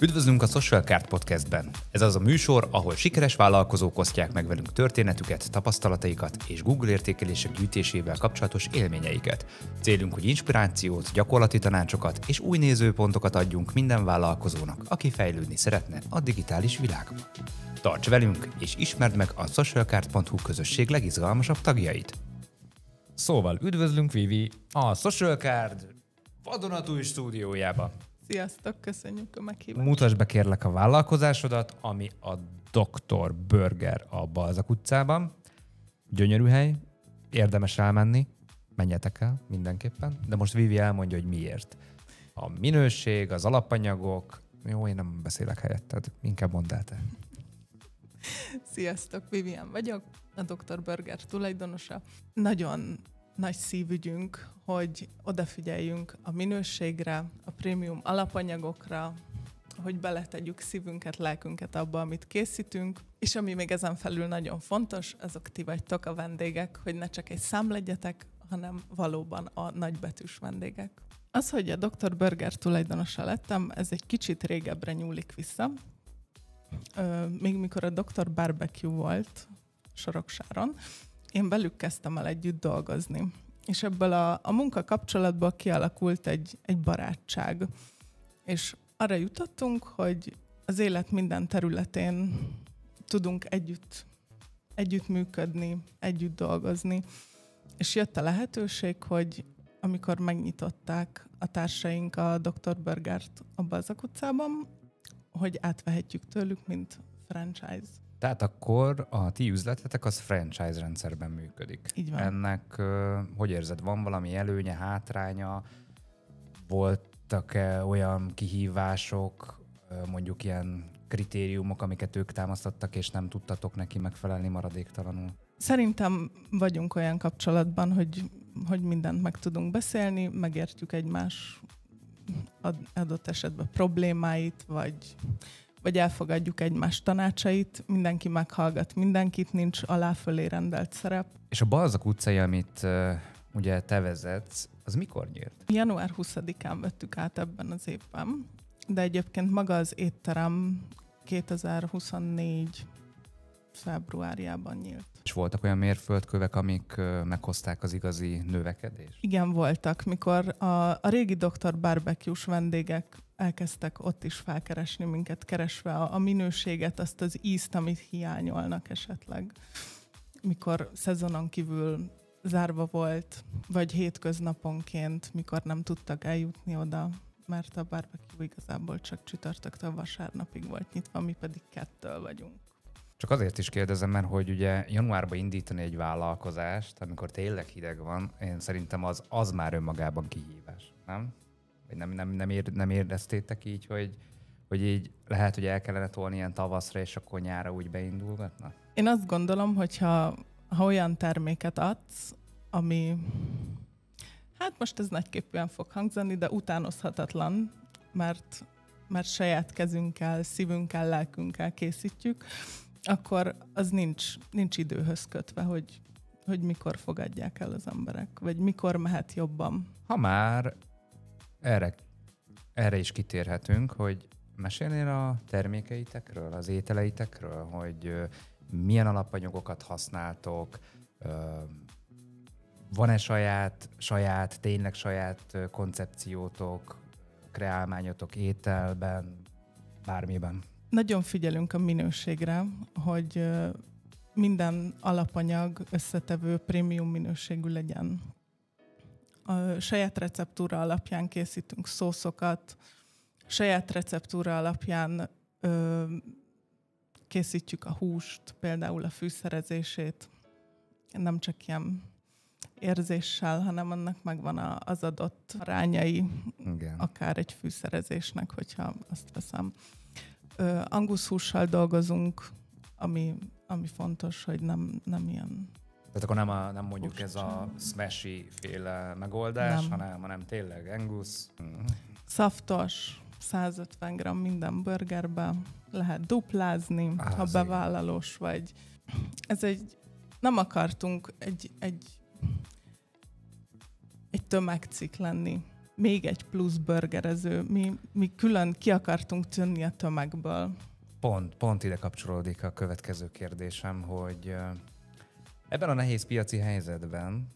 Üdvözlünk a Social Card Podcastben. Ez az a műsor, ahol sikeres vállalkozók osztják meg velünk történetüket, tapasztalataikat és Google értékelések gyűjtésével kapcsolatos élményeiket. Célunk, hogy inspirációt, gyakorlati tanácsokat és új nézőpontokat adjunk minden vállalkozónak, aki fejlődni szeretne a digitális világban. Tarts velünk és ismerd meg a socialcard.hu közösség legizgalmasabb tagjait. Szóval üdvözlünk, Vivi, a Social Card vadonatúj stúdiójába. Sziasztok, köszönjük a meghívást. Mutasd be kérlek a vállalkozásodat, ami a Dr. Burger a Balzak utcában. Gyönyörű hely, érdemes elmenni, menjetek el mindenképpen, de most Vivi elmondja, hogy miért. A minőség, az alapanyagok, jó, én nem beszélek helyetted, inkább mondd el te. Sziasztok, Vivian vagyok, a Dr. Burger tulajdonosa. Nagyon nagy szívügyünk, hogy odafigyeljünk a minőségre, a prémium alapanyagokra, hogy beletegyük szívünket, lelkünket abba, amit készítünk, és ami még ezen felül nagyon fontos, azok ti vagytok a vendégek, hogy ne csak egy szám legyetek, hanem valóban a nagybetűs vendégek. Az, hogy a Dr. Burger tulajdonosa lettem, ez egy kicsit régebbre nyúlik vissza. Még mikor a Dr. Barbecue volt Soroksáron, én velük kezdtem el együtt dolgozni. És ebből a munkakapcsolatból kialakult egy barátság. És arra jutottunk, hogy az élet minden területén tudunk együtt működni, együtt dolgozni. És jött a lehetőség, hogy amikor megnyitották a társaink a Dr. Burgert a Balzak utcában, hogy átvehetjük tőlük, mint franchise. Tehát akkor a ti üzletetek az franchise rendszerben működik. Így van. Ennek, hogy érzed, van valami előnye, hátránya? Voltak-e olyan kihívások, mondjuk ilyen kritériumok, amiket ők támasztottak, és nem tudtatok neki megfelelni maradéktalanul? Szerintem vagyunk olyan kapcsolatban, hogy mindent meg tudunk beszélni, megértjük egymás adott esetben problémáit, vagy elfogadjuk egymás tanácsait, mindenki meghallgat mindenkit, nincs alá-fölé rendelt szerep. És a Balzak utcai, amit ugye te vezetsz, az mikor nyílt? Január 20-án vettük át ebben az évben, de egyébként maga az étterem 2024 februárjában nyílt. És voltak olyan mérföldkövek, amik meghozták az igazi növekedést? Igen, voltak. Mikor a régi Dr. Barbecue-s vendégek elkezdtek ott is felkeresni minket, keresve a minőséget, azt az ízt, amit hiányolnak esetleg. Mikor szezonon kívül zárva volt, vagy hétköznaponként, mikor nem tudtak eljutni oda, mert a barbecue igazából csak csütörtöktől vasárnapig volt nyitva, mi pedig 2-től vagyunk. Csak azért is kérdezem, mert hogy ugye januárban indítani egy vállalkozást, amikor tényleg hideg van, én szerintem az már önmagában kihívás, nem? Vagy nem éreztétek így, hogy így lehet, hogy el kellene tolni ilyen tavaszra, és akkor nyára úgy beindulgatna? Én azt gondolom, hogyha olyan terméket adsz, ami, hát most ez nagyképűen fog hangzani, de utánozhatatlan, mert saját kezünkkel, szívünkkel, lelkünkkel készítjük, akkor az nincs időhöz kötve, hogy mikor fogadják el az emberek, vagy mikor mehet jobban. Ha már erre is kitérhetünk, hogy mesélnél a termékeitekről, az ételeitekről, hogy milyen alapanyagokat használtok, van-e tényleg saját koncepciótok, kreálmányotok ételben, bármiben? Nagyon figyelünk a minőségre, hogy minden alapanyag összetevő prémium minőségű legyen. A saját receptúra alapján készítünk szószokat, saját receptúra alapján készítjük a húst, például a fűszerezését. Nem csak ilyen érzéssel, hanem annak megvan az adott arányai, Igen. Akár egy fűszerezésnek, hogyha azt veszem. Angus hússal dolgozunk, ami fontos, hogy nem ilyen... Tehát akkor nem mondjuk ez a smashy féle megoldás, hanem tényleg Angus. Szaftos, 150 g minden burgerbe, lehet duplázni, ha bevállalós vagy. Nem akartunk egy tömegcikk lenni. még egy plusz burgerező. Mi külön ki akartunk tűnni a tömegből. Pont ide kapcsolódik a következő kérdésem, hogy ebben a nehéz piaci helyzetben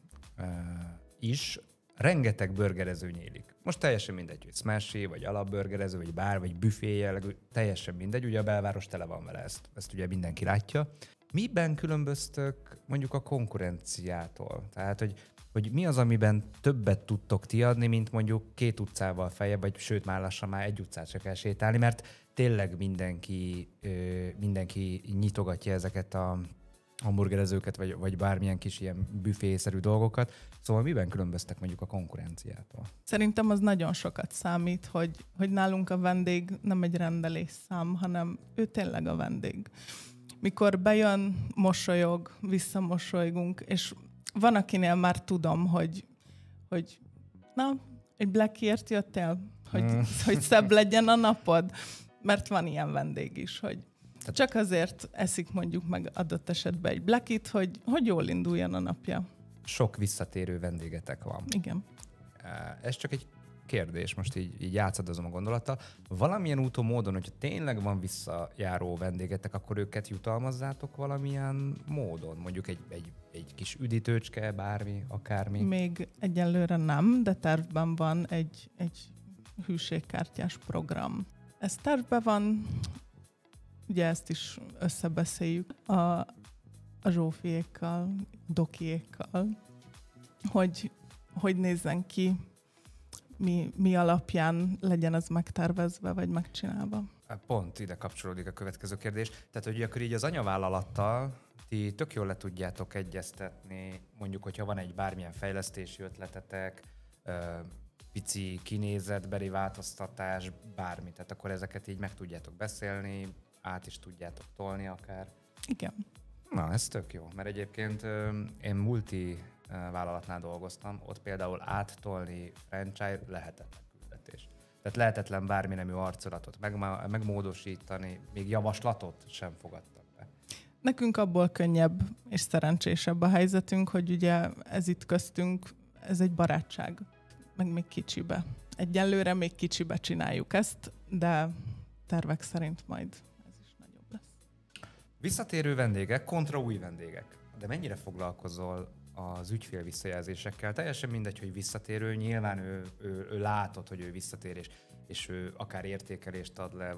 is rengeteg burgerező nyílik. Most teljesen mindegy, hogy smashy, vagy alapburgerező, vagy bár, vagy büfé jellegű, teljesen mindegy, ugye a belváros tele van vele, ezt ugye mindenki látja. Miben különböztök mondjuk a konkurenciától? Tehát, hogy mi az, amiben többet tudtok ti adni, mint mondjuk 2 utcával feljebb, vagy sőt, már lassan már 1 utcát se kell sétálni, mert tényleg mindenki nyitogatja ezeket a hamburgerezőket, vagy bármilyen kis ilyen büfészerű dolgokat. Szóval miben különböztek mondjuk a konkurenciától? Szerintem az nagyon sokat számít, hogy nálunk a vendég nem egy rendelésszám, hanem ő tényleg a vendég. Mikor bejön, mosolyog, visszamosolygunk, és van, akinél már tudom, hogy na, egy Blackiért jöttél, hogy szebb legyen a napod, mert van ilyen vendég is, hogy csak azért eszik mondjuk meg adott esetben egy Blackit, hogy jól induljon a napja. Sok visszatérő vendégetek van. Igen. Ez csak egy kérdés, most így játszadozom a gondolattal. Valamilyen úton, módon, hogyha tényleg van visszajáró vendégetek, akkor őket jutalmazzátok valamilyen módon? Mondjuk egy kis üdítőcske, bármi, akármi? Még egyelőre nem, de tervben van egy hűségkártyás program. Ez tervben van, ugye ezt is összebeszéljük a Zsófiékkal, Dokiékkal, hogy nézzen ki, mi alapján legyen az megtervezve, vagy megcsinálva. Pont ide kapcsolódik a következő kérdés. Tehát, hogy akkor így az anyavállalattal ti tök jól le tudjátok egyeztetni, mondjuk, hogyha van egy bármilyen fejlesztési ötletetek, pici kinézetbeli változtatás, bármi. Tehát akkor ezeket így meg tudjátok beszélni, át is tudjátok tolni akár. Igen. Na, ez tök jó, mert egyébként én multi vállalatnál dolgoztam, ott például áttolni franchise lehetetlen küldetés. Tehát lehetetlen bármi nemű arculatot megmódosítani, még javaslatot sem fogadtak be. Nekünk abból könnyebb és szerencsésebb a helyzetünk, hogy ugye ez itt köztünk, ez egy barátság, meg még kicsibe. Egyelőre még kicsibe csináljuk ezt, de tervek szerint majd ez is nagyobb lesz. Visszatérő vendégek kontra új vendégek. De mennyire foglalkozol az ügyfél visszajelzésekkel? Teljesen mindegy, hogy visszatérő, nyilván ő látod, hogy ő visszatér, és ő akár értékelést ad le,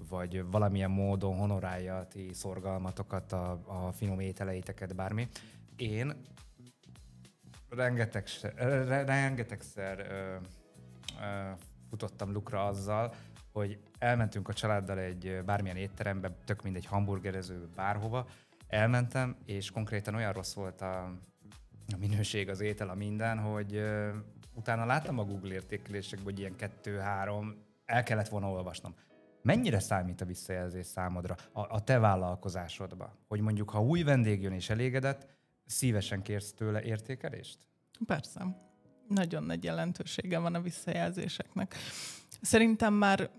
vagy valamilyen módon honorálja a ti szorgalmatokat, a finom ételeiteket, bármi. Én rengetegszer futottam lukra azzal, hogy elmentünk a családdal egy bármilyen étterembe, tök mindegy hamburgerező, bárhova, elmentem, és konkrétan olyan rossz volt a minőség, az étel, a minden, hogy utána láttam a Google értékelésekben, hogy ilyen 2-3, el kellett volna olvasnom. Mennyire számít a visszajelzés számodra a te vállalkozásodba? Hogy mondjuk, ha új vendég jön és elégedett, szívesen kérsz tőle értékelést? Persze. Nagyon nagy jelentősége van a visszajelzéseknek. Szerintem már,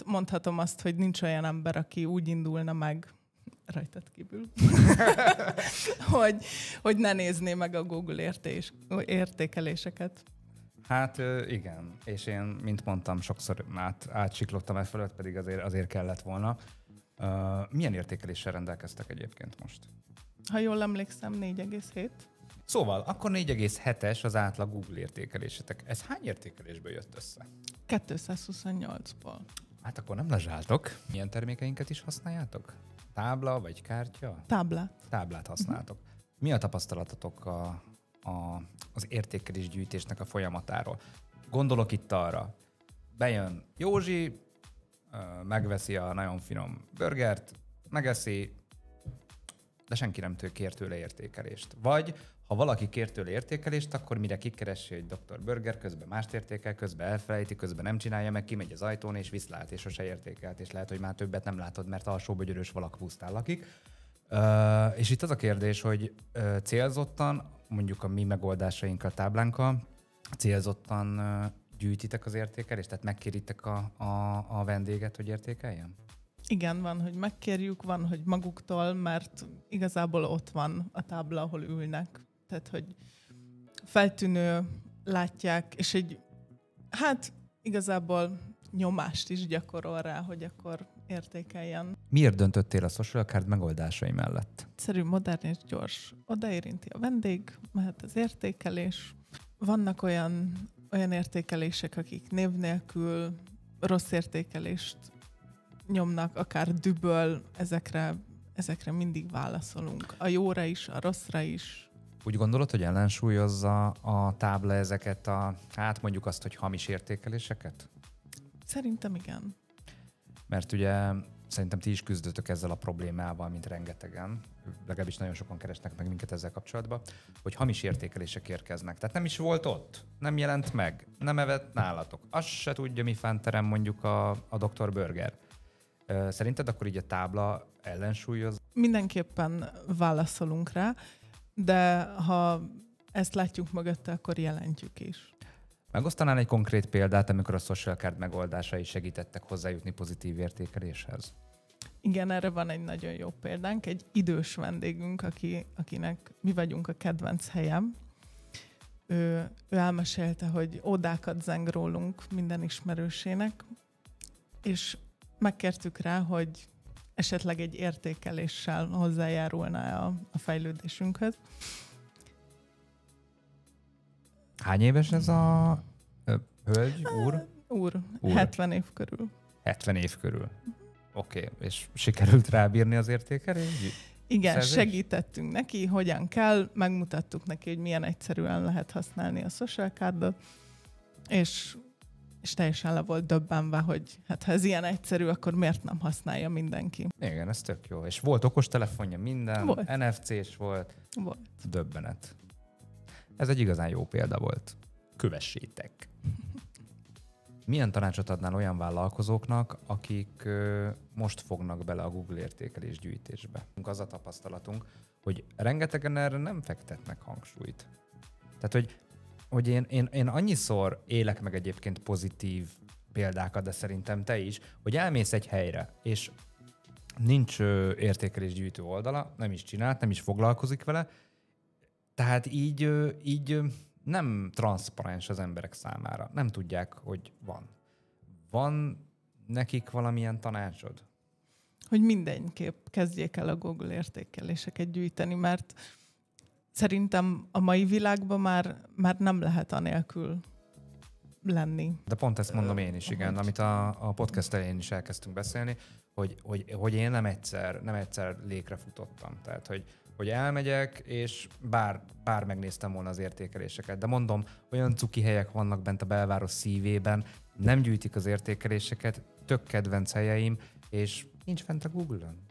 mondhatom azt, hogy nincs olyan ember, aki úgy indulna meg, rajtad kívül, hogy ne nézné meg a Google értékeléseket. Hát igen, és én, mint mondtam, sokszor átsiklottam el fölött, pedig azért kellett volna. Milyen értékeléssel rendelkeztek egyébként most? Ha jól emlékszem, 4,7. Szóval, akkor 4,7-es az átlag Google értékelésetek. Ez hány értékelésből jött össze? 228-ból. Hát akkor nem lezsáltok. Milyen termékeinket is használjátok? Tábla vagy kártya? Táblát használtok. Mi a tapasztalatotok az értékelésgyűjtésnek a folyamatáról? Gondolok itt arra. Bejön Józsi, megveszi a nagyon finom burgert, megeszi, de senki nem kér tőle értékelést. Vagy ha valaki kér tőle értékelést, akkor mire kikeresi egy Dr. Burger, közben mást értékel, közben elfelejti, közben nem csinálja meg, kimegy az ajtón, és viszlát, és sose értékelt, és lehet, hogy már többet nem látod, mert alsóbögyörös valak pusztán lakik. És itt az a kérdés, hogy célzottan, mondjuk a mi megoldásainkkal, táblánkkal, célzottan gyűjtitek az értékelést? Tehát megkéritek a vendéget, hogy értékeljen? Igen, van, hogy megkérjük, van, hogy maguktól, mert igazából ott van a tábla, ahol ülnek. Tehát, hogy feltűnő látják, és igazából nyomást is gyakorol rá, hogy akkor értékeljen. Miért döntöttél a social card megoldásai mellett? Egyszerű, modern és gyors. Oda érinti a vendég, mehet az értékelés. Vannak olyan értékelések, akik név nélkül rossz értékelést nyomnak, akár düböl, ezekre mindig válaszolunk. A jóra is, a rosszra is. Úgy gondolod, hogy ellensúlyozza a tábla ezeket mondjuk azt, hogy hamis értékeléseket? Szerintem igen. Mert ugye szerintem ti is küzdötök ezzel a problémával, mint rengetegen. Legalábbis nagyon sokan keresnek meg minket ezzel kapcsolatban, hogy hamis értékelések érkeznek. Tehát nem is volt ott, nem jelent meg, nem evett nálatok. Azt se tudja, mi fánterem mondjuk a Dr. Burger. Szerinted akkor így a tábla ellensúlyoz? Mindenképpen válaszolunk rá, de ha ezt látjuk mögötte, akkor jelentjük is. Megosztanál egy konkrét példát, amikor a social card megoldásai segítettek hozzájutni pozitív értékeléshez? Igen, erre van egy nagyon jó példánk. Egy idős vendégünk, akinek mi vagyunk a kedvenc helyem. Ő elmesélte, hogy ódákat zeng rólunk minden ismerősének, és megkértük rá, hogy esetleg egy értékeléssel hozzájárulna a fejlődésünkhöz. Hány éves ez a hölgy, úr? Úr, 70 év körül. 70 év körül. Oké, és sikerült rábírni az értékelést? Igen, segítettünk neki, hogyan kell, megmutattuk neki, hogy milyen egyszerűen lehet használni a social cardot, és teljesen le volt döbbenve, hogy hát ha ez ilyen egyszerű, akkor miért nem használja mindenki. Igen, ez tök jó. És volt okostelefonja, minden, volt. NFC-s volt. Volt. Döbbenet. Ez egy igazán jó példa volt. Kövessétek! Milyen tanácsot adnál olyan vállalkozóknak, akik most fognak bele a Google értékelés gyűjtésbe? Az a tapasztalatunk, hogy rengetegen erre nem fektetnek hangsúlyt. Tehát, hogy én annyiszor élek meg egyébként pozitív példákat, de szerintem te is, hogy elmész egy helyre, és nincs értékelésgyűjtő oldala, nem is csinált, nem is foglalkozik vele, tehát így nem transzparens az emberek számára. Nem tudják, hogy van. Van nekik valamilyen tanácsod? Hogy mindenképp kezdjék el a Google értékeléseket gyűjteni, mert szerintem a mai világban már nem lehet anélkül lenni. De pont ezt mondom én is, igen, amit a podcast elején is elkezdtünk beszélni, hogy én nem egyszer lékre futottam. Tehát, hogy elmegyek, és bár megnéztem volna az értékeléseket. De mondom, olyan cuki helyek vannak bent a belváros szívében, nem gyűjtik az értékeléseket, tök kedvenc helyeim, és nincs fent a Google-ön.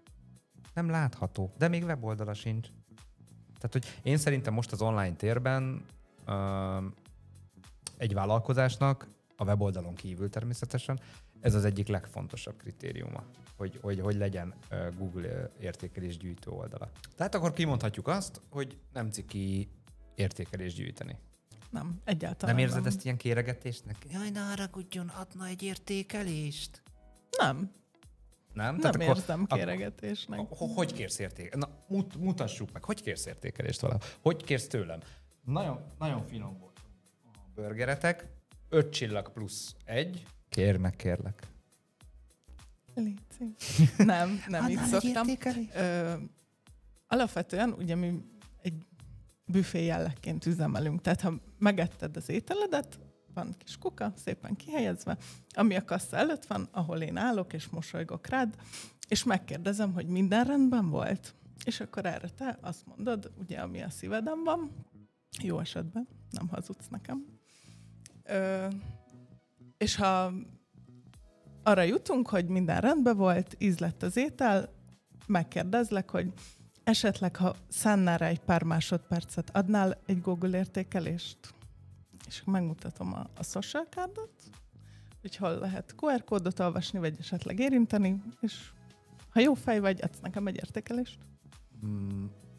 Nem látható, de még weboldala sincs. Tehát, hogy én szerintem most az online térben egy vállalkozásnak, a weboldalon kívül természetesen, ez az egyik legfontosabb kritériuma, hogy legyen Google értékelés gyűjtő oldala. Tehát akkor kimondhatjuk azt, hogy nem ciki értékelés gyűjteni. Nem, egyáltalán nem. Érzed ezt ilyen kéregetésnek? Jaj, ne haragudjon, adna egy értékelést? Nem. Nem? Nem érzem kéregetésnek. Hogy kérsz értékelést? Na, mutassuk meg, hogy kérsz értékelést valahol? Hogy kérsz tőlem? Nagyon finom volt a burgeretek, 5 csillag plusz 1. Kérlek. Léci. Nem így szoktam. Alapvetően ugye mi egy büfé jellegként üzemelünk, tehát ha megetted az ételedet, van kis kuka, szépen kihelyezve, ami a kassa előtt van, ahol én állok és mosolygok rád, és megkérdezem, hogy minden rendben volt. És akkor erre te azt mondod, ugye, ami a szíveden van, jó esetben, nem hazudsz nekem. És ha arra jutunk, hogy minden rendben volt, ízlett az étel, megkérdezlek, hogy esetleg, ha szánnál rá egy pár másodpercet, adnál egy Google értékelést? És megmutatom a social cardot, hogy hol lehet QR kódot olvasni, vagy esetleg érinteni, és ha jó fej vagy, adsz nekem egy értékelést.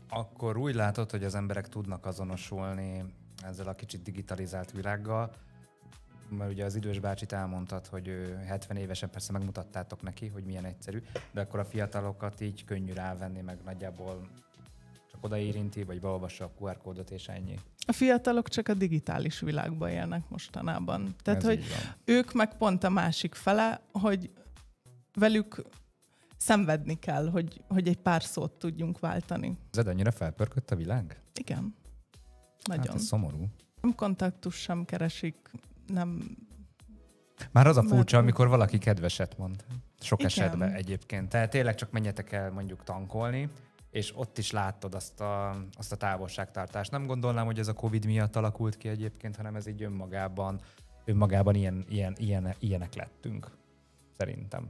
Akkor úgy látod, hogy az emberek tudnak azonosulni ezzel a kicsit digitalizált világgal, mert ugye az idős bácsit elmondtad, hogy ő 70 évesen, persze megmutattátok neki, hogy milyen egyszerű, de akkor a fiatalokat így könnyű rávenni, meg nagyjából csak odaérinti, vagy beolvassa a QR kódot, és ennyi. A fiatalok csak a digitális világban élnek mostanában. Tehát, hogy ők meg pont a másik fele, hogy velük szenvedni kell, hogy egy pár szót tudjunk váltani. Ez annyira felpörkött a világ? Igen. Nagyon. Hát ez szomorú. Nem kontaktus sem keresik, nem... Már az a furcsa, amikor valaki kedveset mond. Sok Igen. esetben egyébként. Tehát tényleg csak menjetek el mondjuk tankolni, és ott is látod azt a távolságtartást. Nem gondolnám, hogy ez a Covid miatt alakult ki egyébként, hanem ez így önmagában ilyenek lettünk. Szerintem.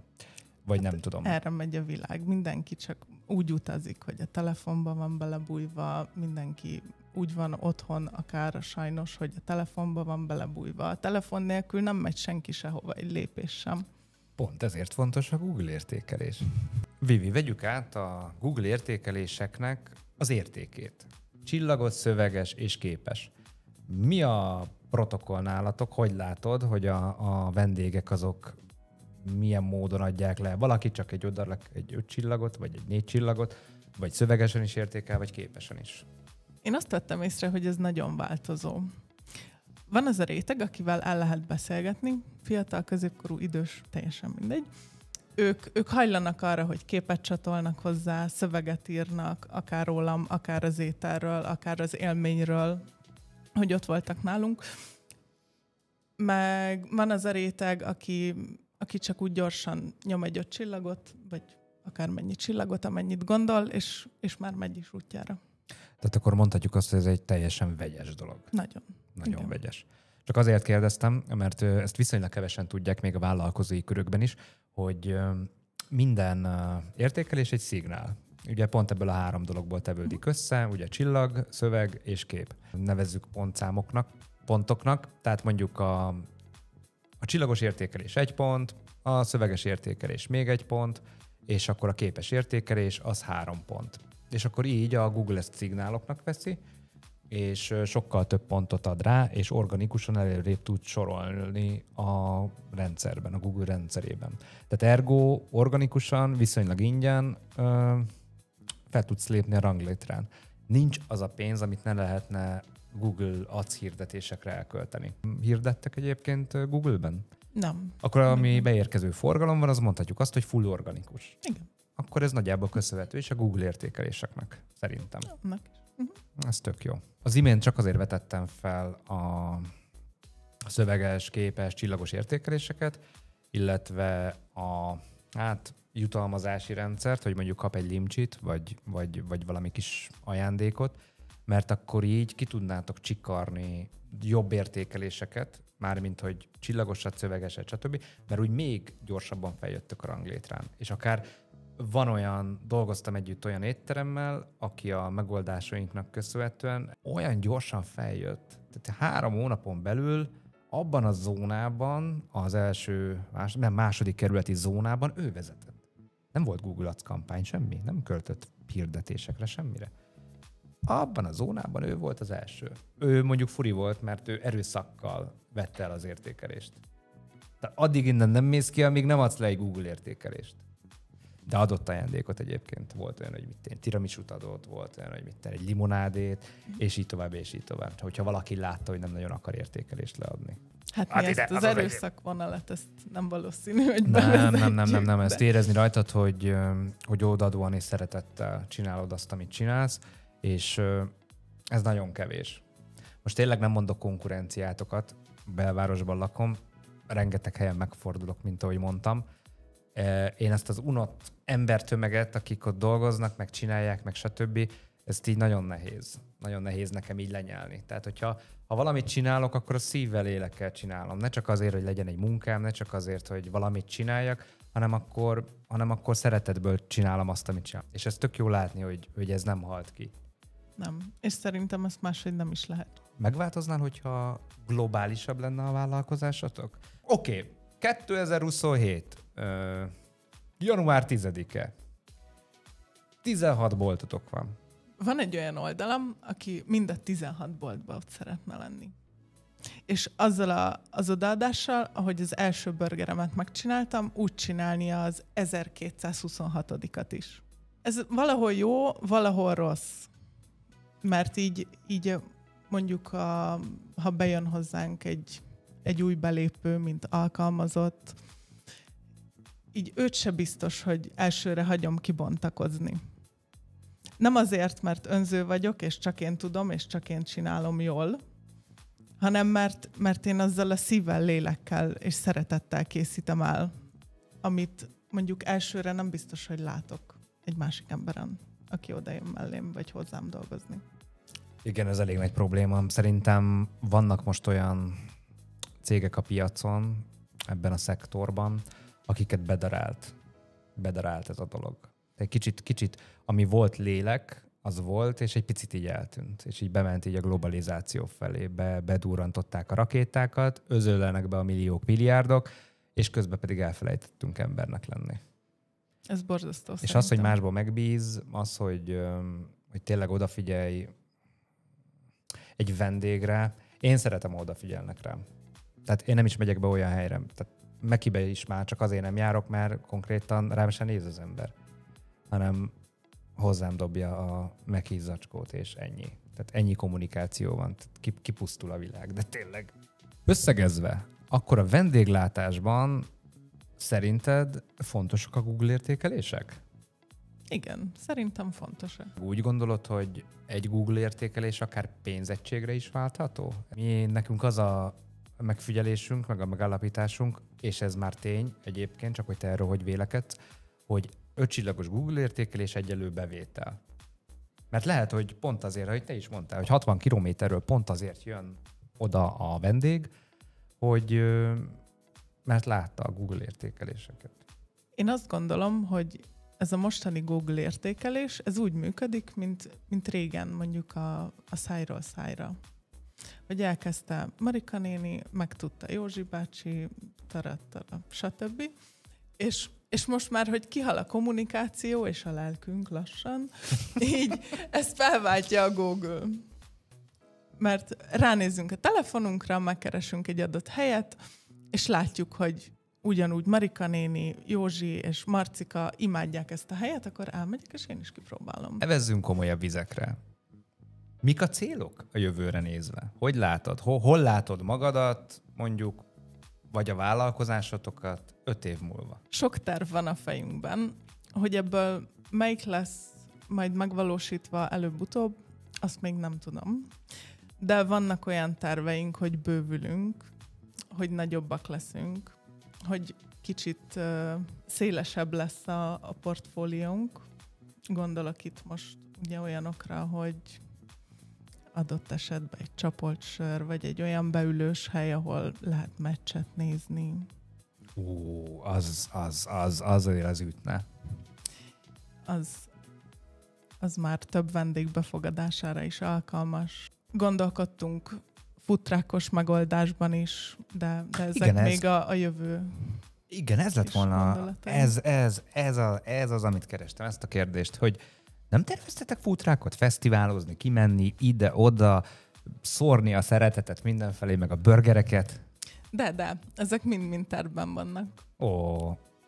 Vagy nem tudom. Erre megy a világ. Mindenki csak úgy utazik, hogy a telefonban van belebújva, mindenki úgy van otthon, akár sajnos, hogy a telefonban van belebújva. A telefon nélkül nem megy senki sehova, egy lépés sem. Pont ezért fontos a Google értékelés. Vivi, vegyük át a Google értékeléseknek az értékét. Csillagos, szöveges és képes. Mi a protokoll nálatok? Hogy látod, hogy a vendégek azok milyen módon adják le? Valaki csak egy 5 csillagot, vagy egy 4 csillagot, vagy szövegesen is értékel, vagy képesen is. Én azt vettem észre, hogy ez nagyon változó. Van az a réteg, akivel el lehet beszélgetni, fiatal, középkorú, idős, teljesen mindegy. Ők hajlanak arra, hogy képet csatolnak hozzá, szöveget írnak, akár rólam, akár az ételről, akár az élményről, hogy ott voltak nálunk. Meg van az a réteg, aki csak úgy gyorsan nyom egy 5 csillagot, vagy akármennyi csillagot, amennyit gondol, és már megy is útjára. Tehát akkor mondhatjuk azt, hogy ez egy teljesen vegyes dolog. Nagyon Igen. Vegyes. Csak azért kérdeztem, mert ezt viszonylag kevesen tudják, még a vállalkozói körökben is, hogy minden értékelés egy szignál. Ugye pont ebből a 3 dologból tevődik össze, ugye csillag, szöveg és kép. Nevezzük pontoknak, tehát mondjuk a csillagos értékelés 1 pont, a szöveges értékelés még 1 pont, és akkor a képes értékelés az 3 pont. És akkor így a Google ezt szignáloknak veszi, és sokkal több pontot ad rá, és organikusan előrébb tud sorolni a rendszerben, a Google rendszerében. Tehát ergo organikusan, viszonylag ingyen fel tudsz lépni a ranglétrán. Nincs az a pénz, amit ne lehetne Google Ads hirdetésekre elkölteni. Hirdettek egyébként Google-ben? Nem. Akkor ami beérkező forgalom van, az mondhatjuk azt, hogy full organikus. Igen. Akkor ez nagyjából köszönhető is a Google értékeléseknek, szerintem. Ez tök jó. Az imént csak azért vetettem fel a szöveges, képes, csillagos értékeléseket, illetve a jutalmazási rendszert, hogy mondjuk kap egy limcsit, vagy valami kis ajándékot, mert akkor így ki tudnátok csikarni jobb értékeléseket, mármint hogy csillagosat, szövegeset, stb., mert úgy még gyorsabban feljöttök a ranglétrán. És akár dolgoztam együtt olyan étteremmel, aki a megoldásainknak köszönhetően olyan gyorsan feljött. Tehát 3 hónapon belül abban a zónában, az második kerületi zónában ő vezetett. Nem volt Google Ads kampány, semmi. Nem költött hirdetésekre, semmire. Abban a zónában ő volt az első. Ő mondjuk furi volt, mert ő erőszakkal vette el az értékelést. Tehát addig innen nem mész ki, amíg nem adsz le egy Google értékelést. De adott ajándékot egyébként. Volt olyan, hogy tiramisút adott, volt olyan, hogy egy limonádét, és így tovább, és így tovább. Hogyha valaki látta, hogy nem nagyon akar értékelést leadni. Hát mi ezt az erőszakvonalat, ezt nem valószínű, hogy nem. Ezt érezni rajtad, hogy odaadóan és szeretettel csinálod azt, amit csinálsz, és ez nagyon kevés. Most tényleg nem mondok konkurenciátokat, belvárosban lakom, rengeteg helyen megfordulok, mint ahogy mondtam. Én ezt az unott embertömeget, akik ott dolgoznak, meg csinálják, meg stb., ezt így nagyon nehéz. Nagyon nehéz nekem így lenyelni. Tehát, hogyha valamit csinálok, akkor a szívvel, lélekkel csinálom. Ne csak azért, hogy legyen egy munkám, ne csak azért, hogy valamit csináljak, hanem akkor szeretetből csinálom azt, amit csinálom. És ez tök jó látni, hogy ez nem halt ki. Nem. És szerintem ezt máshogy nem is lehet. Megváltoznál, hogyha globálisabb lenne a vállalkozásotok? Oké. 2027. Január 10-e. 16 boltotok van. Van egy olyan oldalam, aki mind a 16 boltban ott szeretne lenni. És azzal az odaadással, ahogy az első burgeremet megcsináltam, úgy csinálni az 1226-at is. Ez valahol jó, valahol rossz. Mert így mondjuk, ha bejön hozzánk egy új belépő, mint alkalmazott, így őt se biztos, hogy elsőre hagyom kibontakozni. Nem azért, mert önző vagyok, és csak én tudom, és csak én csinálom jól, hanem mert én azzal a szívvel, lélekkel és szeretettel készítem el, amit mondjuk elsőre nem biztos, hogy látok egy másik emberen, aki odajön mellém, vagy hozzám dolgozni. Igen, ez elég nagy probléma. Szerintem vannak most olyan cégek a piacon, ebben a szektorban, akiket bedarált ez a dolog. Egy kicsit, ami volt lélek, az volt, és egy picit így eltűnt. És így bement így a globalizáció felé. Bedurrantották a rakétákat, özöllenek be a milliók, milliárdok, és közben pedig elfelejtettünk embernek lenni. Ez borzasztó. És az, hogy másból megbíz, az, hogy tényleg odafigyelj egy vendégre. Én szeretem, ha odafigyelnek rám. Tehát én nem is megyek be olyan helyre. Tehát Mekibe is már csak azért nem járok, mert konkrétan rám sem néz az ember. Hanem hozzám dobja a Meki zacskót, és ennyi. Tehát ennyi kommunikáció van. Kipusztul a világ, de tényleg. Összegezve, akkor a vendéglátásban szerinted fontosak a Google értékelések? Igen, szerintem fontosak. Úgy gondolod, hogy egy Google értékelés akár pénzegységre is váltható? Nekünk az a megfigyelésünk, meg a megállapításunk, és ez már tény egyébként, csak hogy te erről hogy vélekedsz, hogy 5 csillagos Google értékelés egyenlő bevétel. Mert lehet, hogy pont azért, hogy te is mondtál, hogy 60 kilométerről pont azért jön oda a vendég, hogy mert látta a Google értékeléseket. Én azt gondolom, hogy ez a mostani Google értékelés, ez úgy működik, mint régen, mondjuk a szájról szájra. Hogy elkezdte Marika néni, megtudta Józsi bácsi, stb. És most már, hogy kihal a kommunikáció és a lelkünk lassan, így ezt felváltja a Google. Mert ránézzünk a telefonunkra, megkeresünk egy adott helyet, és látjuk, hogy ugyanúgy Marika néni, Józsi és Marcika imádják ezt a helyet, akkor elmegyek, és én is kipróbálom. Evezzünk komolyabb vizekre. Mik a célok a jövőre nézve? Hogy látod? Hol látod magadat, mondjuk, vagy a vállalkozásotokat 5 év múlva? Sok terv van a fejünkben, hogy ebből melyik lesz majd megvalósítva előbb-utóbb, azt még nem tudom. De vannak olyan terveink, hogy bővülünk, hogy nagyobbak leszünk, hogy kicsit szélesebb lesz a portfóliónk. Gondolok itt most ugye olyanokra, hogy adott esetben egy csapolt sör, vagy egy olyan beülős hely, ahol lehet meccset nézni. Az azért az ütne. Az már több vendég befogadására is alkalmas. Gondolkodtunk futrákos megoldásban is, de ezek igen, még a jövő. Igen, ez lett volna, ez az, amit kerestem, ezt a kérdést, hogy nem terveztetek futrákot, fesztiválozni, kimenni ide-oda, szórni a szeretetet mindenfelé, meg a burgereket? De, ezek mind tervben vannak.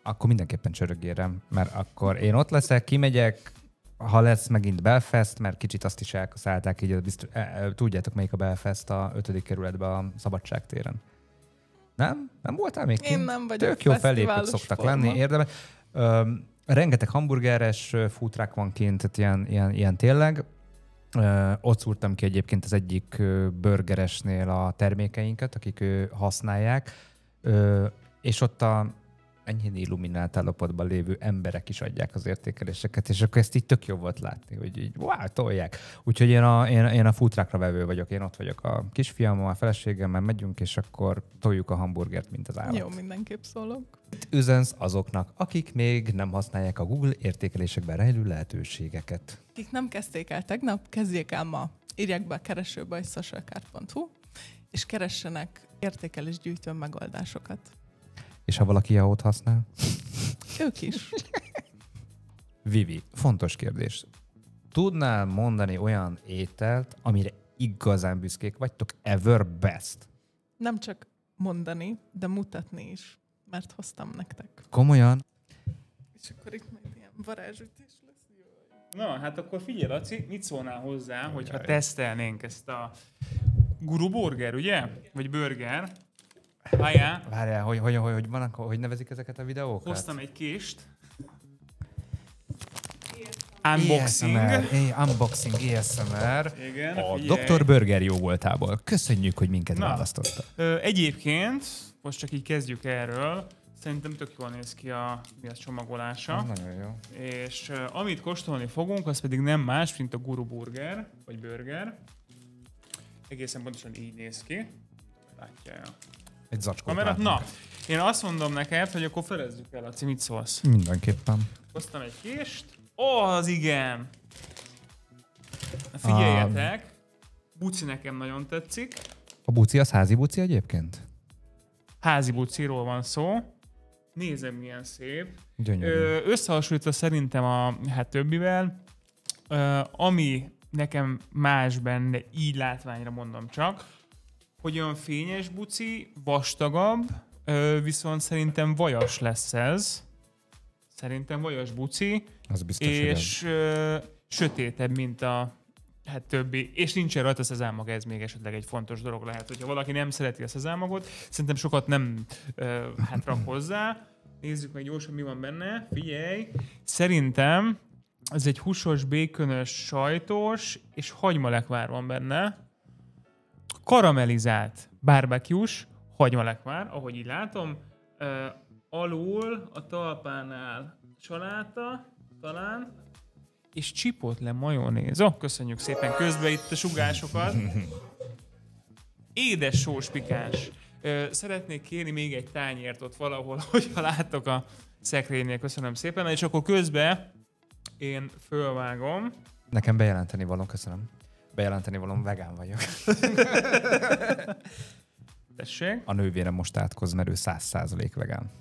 Akkor mindenképpen csörögérem, mert akkor én ott leszek, kimegyek, ha lesz megint Belfast, mert kicsit azt is elkaszálták, így tudjátok, melyik a Belfast a 5. kerületben a Szabadságtéren. Nem? Nem voltál még kint? Én nem vagyok. Tök jó fellépők szoktak lenni, érdemes. Rengeteg hamburgeres foodtruck van kint, tehát ilyen tényleg. Ott szúrtam ki egyébként az egyik burgeresnél a termékeinket, akik használják, és ott a enyhén illuminált állapotban lévő emberek is adják az értékeléseket, és akkor ezt így tök jó volt látni, hogy így tolják. Úgyhogy én a foodtruckra vevő vagyok, én ott vagyok a kisfiammal, a feleségemmel, megyünk, és akkor toljuk a hamburgert, mint az állat. Jó, mindenképp szólok. Üzensz azoknak, akik még nem használják a Google értékelésekben rejlő lehetőségeket. Akik nem kezdték el tegnap, kezdjék el ma. Írják be a keresőbe, hogy socialcard.hu, és keressenek értékelésgyűjtő megoldásokat. És ha valaki Yahoo-t használ? Ők is. Vivi, fontos kérdés. Tudnál mondani olyan ételt, amire igazán büszkék vagytok, ever best? Nem csak mondani, de mutatni is, mert hoztam nektek. Komolyan? És akkor itt majd ilyen varázsütés lesz. Na, hát akkor figyelj, Laci, mit szólnál hozzá, hogyha tesztelnénk ezt a Guru Burger, ugye? Vagy burger. Várjál, hogy nevezik ezeket a videókat? Hoztam egy kést. Unboxing. Unboxing ASMR. Igen, A figyelj. Dr. Burger jó voltából. Köszönjük, hogy minket választotta. Egyébként, most csak így kezdjük erről, szerintem tök jól néz ki a csomagolása. Ez nagyon jó. És amit kóstolni fogunk, az pedig nem más, mint a Guru Burger, vagy burger. Egészen pontosan így néz ki. Látja Egy zacskót kamera. látunk. Na, én azt mondom neked, hogy akkor felezzük el, Laci, mit szólsz? Mindenképpen. Hoztam egy kést. Ó, az igen! Figyeljetek! Buci nekem nagyon tetszik. A buci az házi buci egyébként? Házi buciról van szó. Nézem, milyen szép. Gyönyörű. Összehasonlítva szerintem a többivel, ami nekem más benne, így látványra mondom csak, hogy olyan fényes buci, vastagabb, viszont szerintem vajas lesz ez. Szerintem vajas buci, Az biztos, és sötétebb, mint a többi. És nincsen rajta szezámmag, ez még esetleg egy fontos dolog lehet. Hogyha valaki nem szereti a szezámmagot, szerintem sokat nem rak hozzá. Nézzük meg gyorsan, mi van benne. Figyelj! Szerintem ez egy húsos, békönös, sajtos, és hagymalekvár van benne. Karamellizált barbecue-s hagymalekvár, ahogy így látom. Alul a talpánál saláta, talán, és chipotle majonéz. Köszönjük szépen közbe itt a sugásokat. Édes sós pikáns. Szeretnék kérni még egy tányért ott valahol, hogyha látok a szekrénynél. Köszönöm szépen. És akkor közben én fölvágom. Nekem bejelenteni való, köszönöm. Bejelenteni való, vegán vagyok. Tessék. A nővérem most átkoz, mert ő 100% vegán.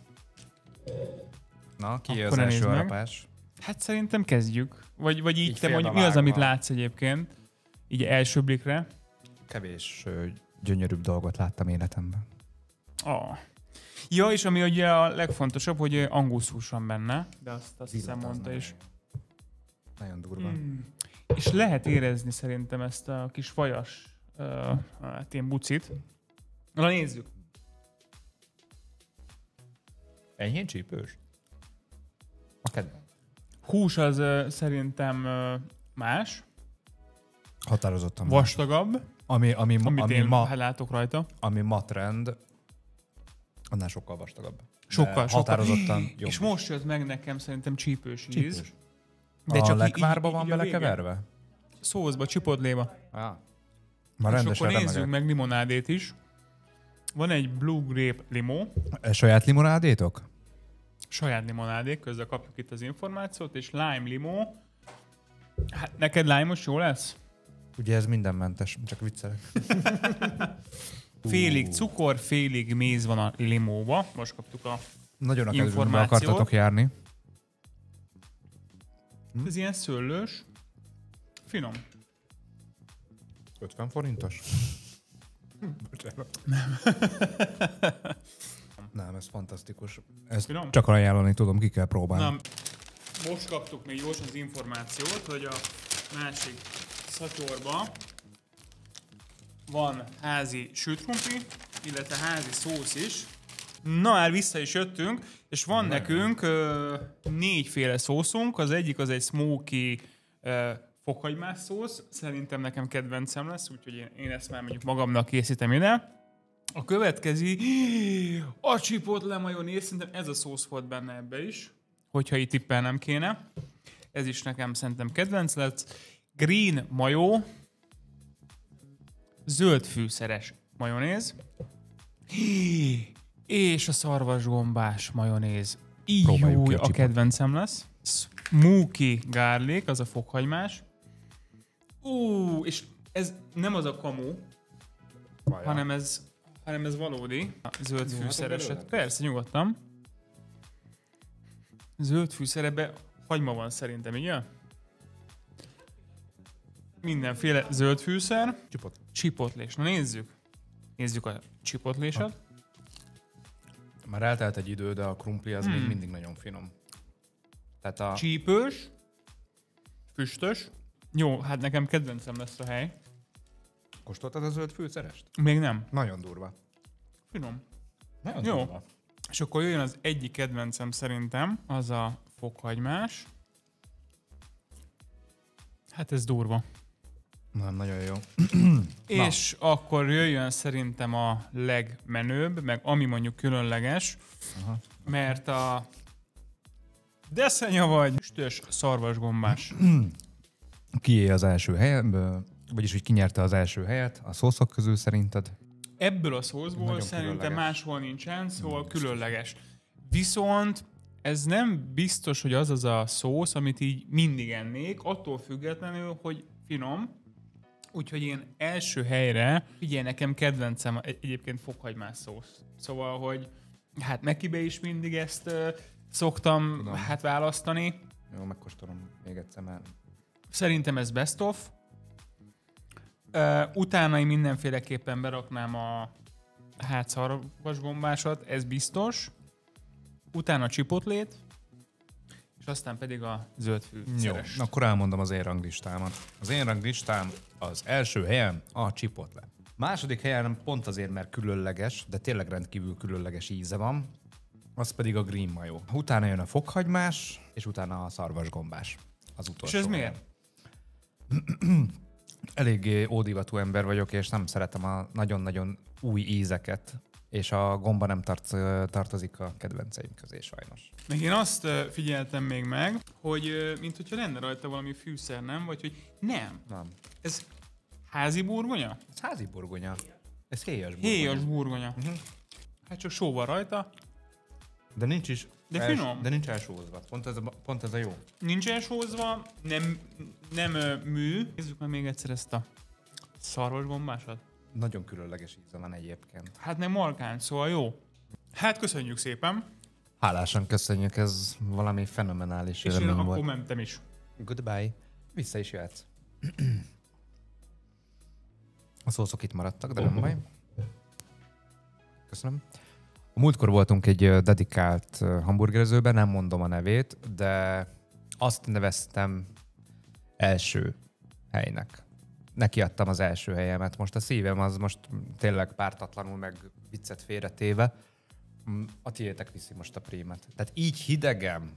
Na, ki Akkor az első nézd meg. harapás? Hát szerintem kezdjük. Vagy így te mondj, mi az, félbevágva. amit látsz egyébként? Így első blikre. Kevés gyönyörűbb dolgot láttam életemben. Ja, és ami ugye a legfontosabb, hogy angusz hús van benne, de azt hiszem Illat az mondta is. Nagyon durva. És lehet érezni szerintem ezt a kis vajas ilyen bucit. Na nézzük. Enyhén csípős? A kedvem. Hús az szerintem más, Határozottan. vastagabb, Ami amit én látok rajta. ami ma trend, annál sokkal vastagabb. Sokkal. Határozottan jobb. És most jött meg nekem szerintem csípős íz. Csípős. De a csak lekvárba van így a végén. belekeverve? Szószba, csipodléba. Már És akkor rendesen nézzük remegek. meg limonádét is. Van egy Blue Grape limó, Saját limonádétok? saját limonádék, közben kapjuk itt az információt, és lime limó. Hát neked lime-os jó lesz? Ugye ez mindenmentes, csak viccelek. Félig cukor, félig méz van a limóba. Most kaptuk a... Nagyon a kedvünkbe információt. akartatok járni. Ez ilyen szőlős. Finom. 50 forintos? Bocsánat. Nem, ez fantasztikus. Ezt Finom? csak ajánlani tudom, ki kell próbálni. Na, most kaptuk még gyorsan az információt, hogy a másik szatyorba van házi sült krumpli, illetve házi szósz is. Na, már vissza is jöttünk, és van nekünk 4 szószunk. Az egyik az egy smoky fokhagymás szósz. Szerintem nekem kedvencem lesz, úgyhogy én ezt már mondjuk magamnak készítem ide. A következő a chipotle majonéz, szerintem ez a szósz volt benne ebbe is, hogyha itt tippelnem kéne. Ez is nekem szerintem kedvenc lesz. Green mayo, zöld fűszeres majonéz, és a szarvasgombás majonéz. Próbáljuk ki Így a a csipot. kedvencem lesz. Smoky garlic, az a fokhagymás. És ez nem az a kamu, hanem ez valódi. A zöld fűszereset. Persze, nyugodtan. Zöld fűszerebe hagyma van szerintem, ugye? Mindenféle zöld fűszer. Chipotlés. Na nézzük. Nézzük a chipotléset. Már eltelt egy idő, de a krumpli az még mindig nagyon finom. Tehát a Csípős. Füstös. Jó, hát nekem kedvencem lesz a hely. Kóstoltad a zöld fűszerest? Még nem. Nagyon durva. Finom. Nagyon Jó. durva. És akkor jöjjön az egyik kedvencem szerintem, az a fokhagymás. Hát ez durva. Nem, nagyon jó. És akkor jöjjön szerintem a legmenőbb, meg ami mondjuk különleges, mert a deszenya vagy füstös szarvasgombás. Kié az első helyen, vagyis hogy kinyerte az első helyet a szószok közül szerinted? Ebből a szószból Nagyon szerintem különleges. máshol nincsen, szóval különleges. Viszont ez nem biztos, hogy az a szósz, amit így mindig ennék, attól függetlenül, hogy finom. Úgyhogy én első helyre, figyelj, nekem kedvencem egyébként fokhagymás szósz. Szóval, hogy hát Mekibe is mindig ezt szoktam Tudom. hát választani. Jó, megkóstolom még egyszer már. Szerintem ez best of. Utána én mindenféleképpen beraknám a szarvasgombásat, ez biztos. Utána a chipotlét, és aztán pedig a zöld Jó, fűszeres. akkor elmondom az én ranglistámat. Az én ranglistám az első helyen a chipotle. Második helyen pont azért, mert különleges, de tényleg rendkívül különleges íze van, az pedig a green mayo. Utána jön a fokhagymás, és utána a szarvasgombás. Az És utolsó ez helyen. miért? Eléggé ódivatú ember vagyok, és nem szeretem a nagyon-nagyon új ízeket, és a gomba nem tartozik a kedvenceim közé sajnos. Meg én azt figyeltem még meg, hogy mint hogyha lenne rajta valami fűszer, nem? Vagy hogy nem. Nem. Ez házi burgonya? Ez házi burgonya. Ez héjas burgonya. Héjas burgonya. Hát csak só van rajta. De nincs is. De finom. De nincs elsózva. Pont ez a jó. Nincs elsózva, nem mű. Nézzük meg még egyszer ezt a szarvasgombásat. Nagyon különleges íze van egyébként. Hát nem markáns, szóval jó. Hát köszönjük szépen. Hálásan köszönjük, ez valami fenomenális És én élmény akkor volt. mentem is. Goodbye. Vissza is jöhetsz. A szószok itt maradtak, de nem baj. Köszönöm. A múltkor voltunk egy dedikált hamburgerezőben, nem mondom a nevét, de azt neveztem első helynek. Nekiadtam az első helyemet. Most a szívem az most tényleg pártatlanul, meg viccet félretéve. A tiétek viszi most a prímet. Tehát így hidegem,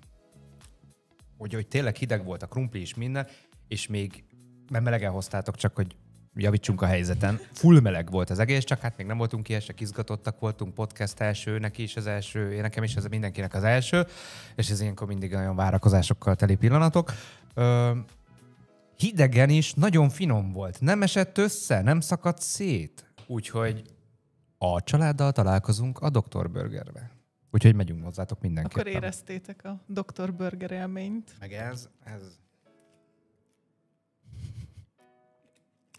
hogy tényleg hideg volt a krumpli is minden, és még, mert melegen hoztátok, csak hogy javítsunk a helyzeten. Full meleg volt az egész, csak hát még nem voltunk ilyesek, izgatottak voltunk, podcast első, neki is az első, én nekem is ez mindenkinek az első, és ez ilyenkor mindig olyan várakozásokkal teli pillanatok. Hidegen is nagyon finom volt. Nem esett össze, nem szakadt szét. Úgyhogy a családdal találkozunk a Dr. Burgerbe. Úgyhogy megyünk hozzátok mindenképpen. Akkor éreztétek a Dr. Burger élményt. Meg ez.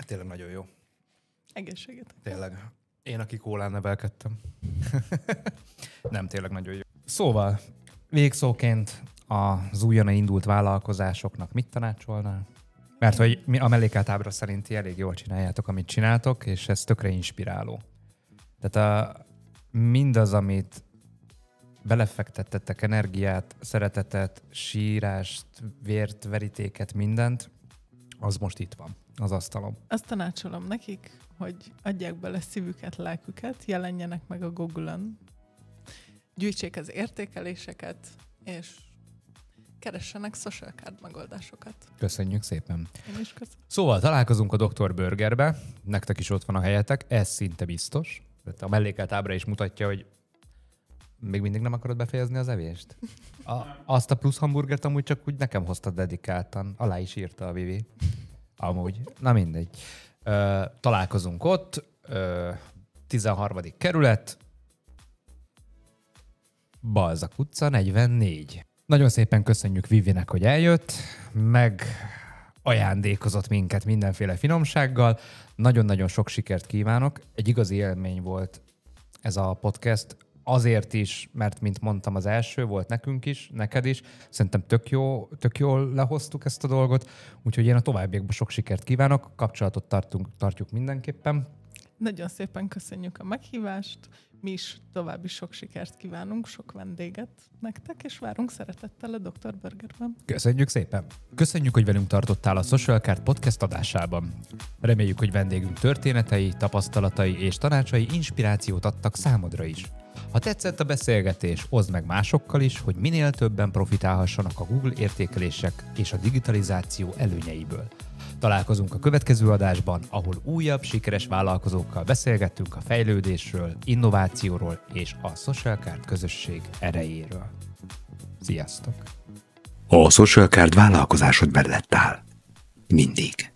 Tényleg nagyon jó. Egészséget. Tényleg. Én, aki kólán nevelkedtem. Nem, tényleg nagyon jó. Szóval, végszóként az újonnan indult vállalkozásoknak mit tanácsolnál? Mert hogy a mellékelt ábra szerinti elég jól csináljátok, amit csináltok, és ez tökre inspiráló. Tehát mindaz, amit belefektettetek energiát, szeretetet, sírást, vért, verítéket, mindent, az most itt van, az asztalon. Azt tanácsolom nekik, hogy adják bele szívüket, lelküket, jelenjenek meg a Google-on, gyűjtsék az értékeléseket, és keressenek social card megoldásokat. Köszönjük szépen. Én is köszönöm. Szóval találkozunk a Dr. Burgerbe, nektek is ott van a helyetek, ez szinte biztos. A mellékelt ábra is mutatja, hogy még mindig nem akarod befejezni az evést? Azt a plusz hamburgert amúgy csak úgy nekem hoztad dedikáltan. Alá is írta a Vivi. Amúgy. Na mindegy. Találkozunk ott. 13. kerület. Balzak utca 44. Nagyon szépen köszönjük Vivinek, hogy eljött, meg ajándékozott minket mindenféle finomsággal. Nagyon-nagyon sok sikert kívánok. Egy igazi élmény volt ez a podcast. Azért is, mert mint mondtam, az első volt nekünk is, neked is. Szerintem tök jól lehoztuk ezt a dolgot, úgyhogy én a továbbiakban sok sikert kívánok, kapcsolatot tartjuk mindenképpen. Nagyon szépen köszönjük a meghívást, mi is további sok sikert kívánunk, sok vendéget nektek, és várunk szeretettel a Dr. Burgerben. Köszönjük szépen! Köszönjük, hogy velünk tartottál a Social Card Podcast adásában. Reméljük, hogy vendégünk történetei, tapasztalatai és tanácsai inspirációt adtak számodra is. Ha tetszett a beszélgetés, oszd meg másokkal is, hogy minél többen profitálhassanak a Google értékelések és a digitalizáció előnyeiből. Találkozunk a következő adásban, ahol újabb sikeres vállalkozókkal beszélgettünk a fejlődésről, innovációról és a Social Card közösség erejéről. Sziasztok! A Social Card vállalkozásod mellett áll. Mindig.